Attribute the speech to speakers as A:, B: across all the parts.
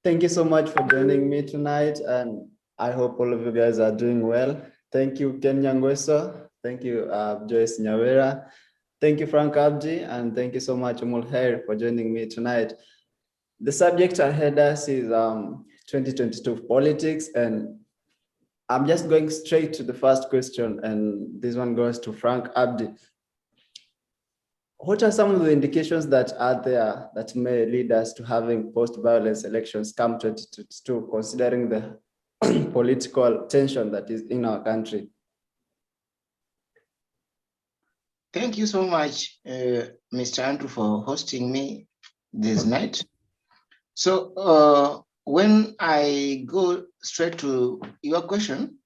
A: Thank you so much for joining me tonight, and I hope all of you guys are doing well. Thank you, Ken Nyangweso. Thank you, Joyce Nyawera. Thank you, Frank Abdi, and thank you so much, Umul Khair, for joining me tonight. The subject ahead us is 2022 politics, and I'm just going straight to the first question, and this one goes to Frank Abdi. What are some of the indications that are there that may lead us to having post-violence elections come 2022, considering the political tension that is in our country?
B: Thank you so much, Mr. Andrew, for hosting me this night. So when I go straight to your question,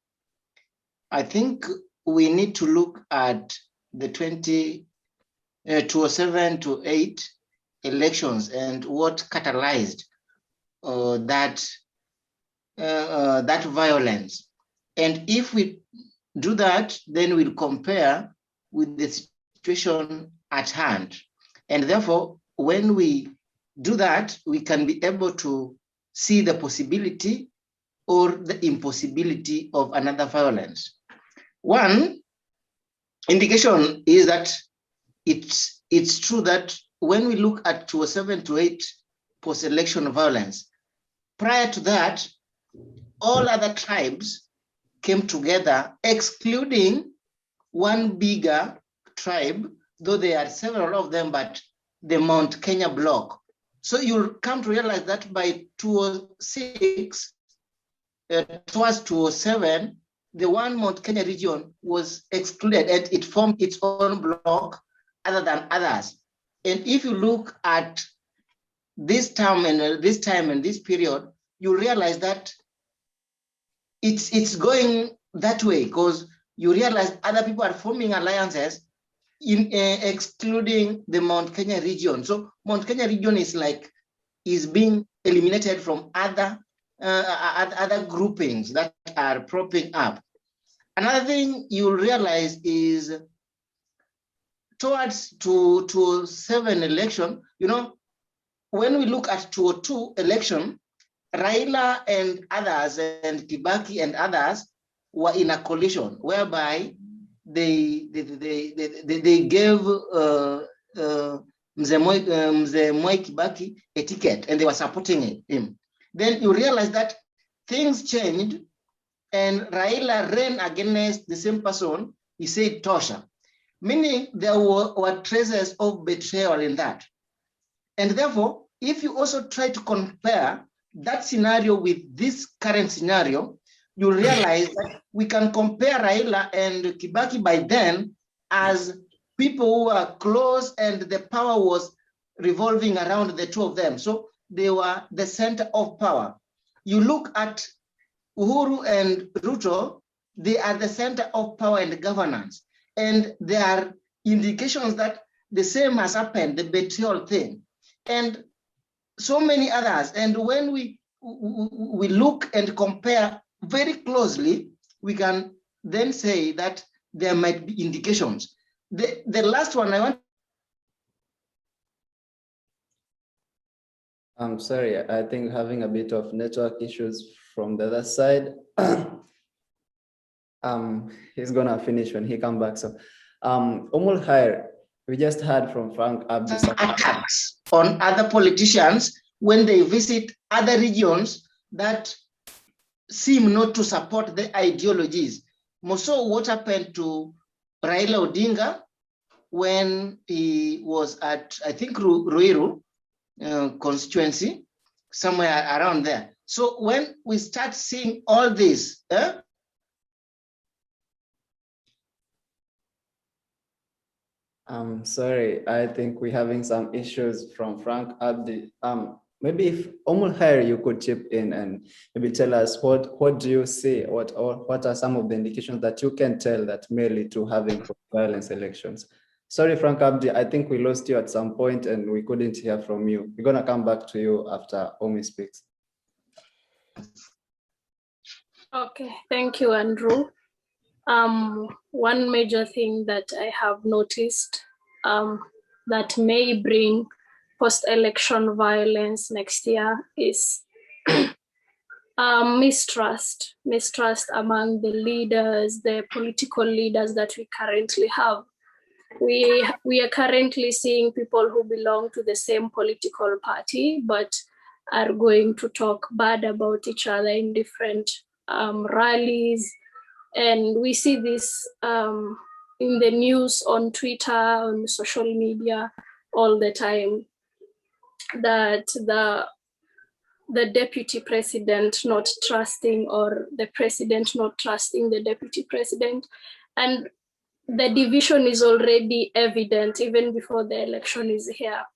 B: I think we need to look at the 2007 to 8 elections and what catalyzed that violence. And if we do that, then we'll compare with the situation at hand. And therefore, when we do that, we can be able to see the possibility or the impossibility of another violence. One indication is that it's true that when we look at 2007 to 8 post-election violence, prior to that, all other tribes came together, excluding one bigger tribe, though there are several of them, but the Mount Kenya bloc. So you'll come to realize that by 2006, towards 2007, the one Mount Kenya region was excluded and it formed its own bloc other than others. And if you look at this time and this period, you realize that it's going that way because you realize other people are forming alliances in excluding the Mount Kenya region. So Mount Kenya region is being eliminated from other groupings that are propping up. Another thing you'll realize is towards 2007 election, when we look at 2002 election, Raila and others and Kibaki and others were in a coalition whereby they gave Mzee Mwai Kibaki a ticket and they were supporting him. Then you realize that things changed and Raila ran against the same person. He said Tosha, meaning there were traces of betrayal in that. And therefore, if you also try to compare that scenario with this current scenario, you realize that we can compare Raila and Kibaki by then as people who were close and the power was revolving around the two of them. So they were the center of power. You look at Uhuru and Ruto, they are the center of power and governance. And there are indications that the same has happened, the betrayal thing. And so many others. And when we look and compare very closely, we can then say that there might be indications. The last one I want.
A: I'm sorry, I think having a bit of network issues from the other side. He's gonna finish when he comes back. So, Umul Khair, we just heard from Frank Abdi.
B: Attacks on other politicians when they visit other regions that seem not to support the ideologies. So what happened to Raila Odinga when he was at, I think, Ruiru constituency, somewhere around there. So when we start seeing all this,
A: I'm sorry, I think we're having some issues from Frank Abdi. Maybe if Umul Khair, you could chip in and maybe tell us what do you see, what are some of the indications that you can tell that may lead to having violence elections. Sorry, Frank Abdi, I think we lost you at some point and we couldn't hear from you. We're gonna come back to you after Omi speaks.
C: Okay, thank you, Andrew. One major thing that I have noticed that may bring post-election violence next year is mistrust among the leaders, the political leaders that we currently have. We are currently seeing people who belong to the same political party, but are going to talk bad about each other in different rallies. And we see this in the news, on Twitter, on social media all the time, that the deputy president not trusting, or the president not trusting the deputy president. And the division is already evident even before the election is here.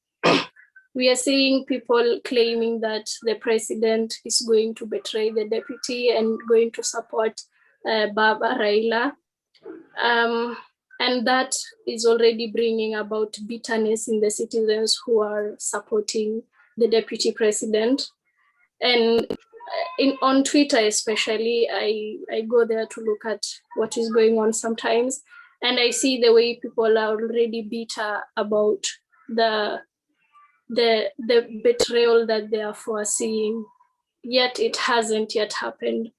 C: We are seeing people claiming that the president is going to betray the deputy and going to support Baba Raila. And that is already bringing about bitterness in the citizens who are supporting the deputy president. And on Twitter especially, I go there to look at what is going on sometimes, and I see the way people are already bitter about the betrayal that they are foreseeing, yet it hasn't yet happened.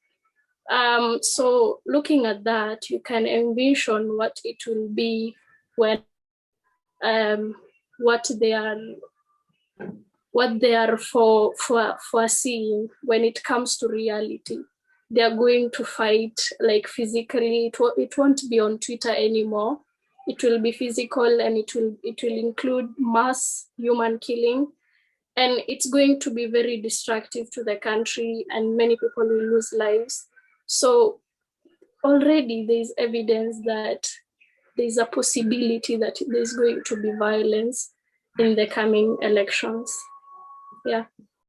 C: So looking at that, you can envision what it will be when what they are foreseeing when it comes to reality. They are going to fight like physically. It won't be on Twitter anymore. It will be physical, and it will include mass human killing, and it's going to be very destructive to the country, and many people will lose lives. So already there's evidence that there's a possibility that there's going to be violence in the coming elections. Yeah.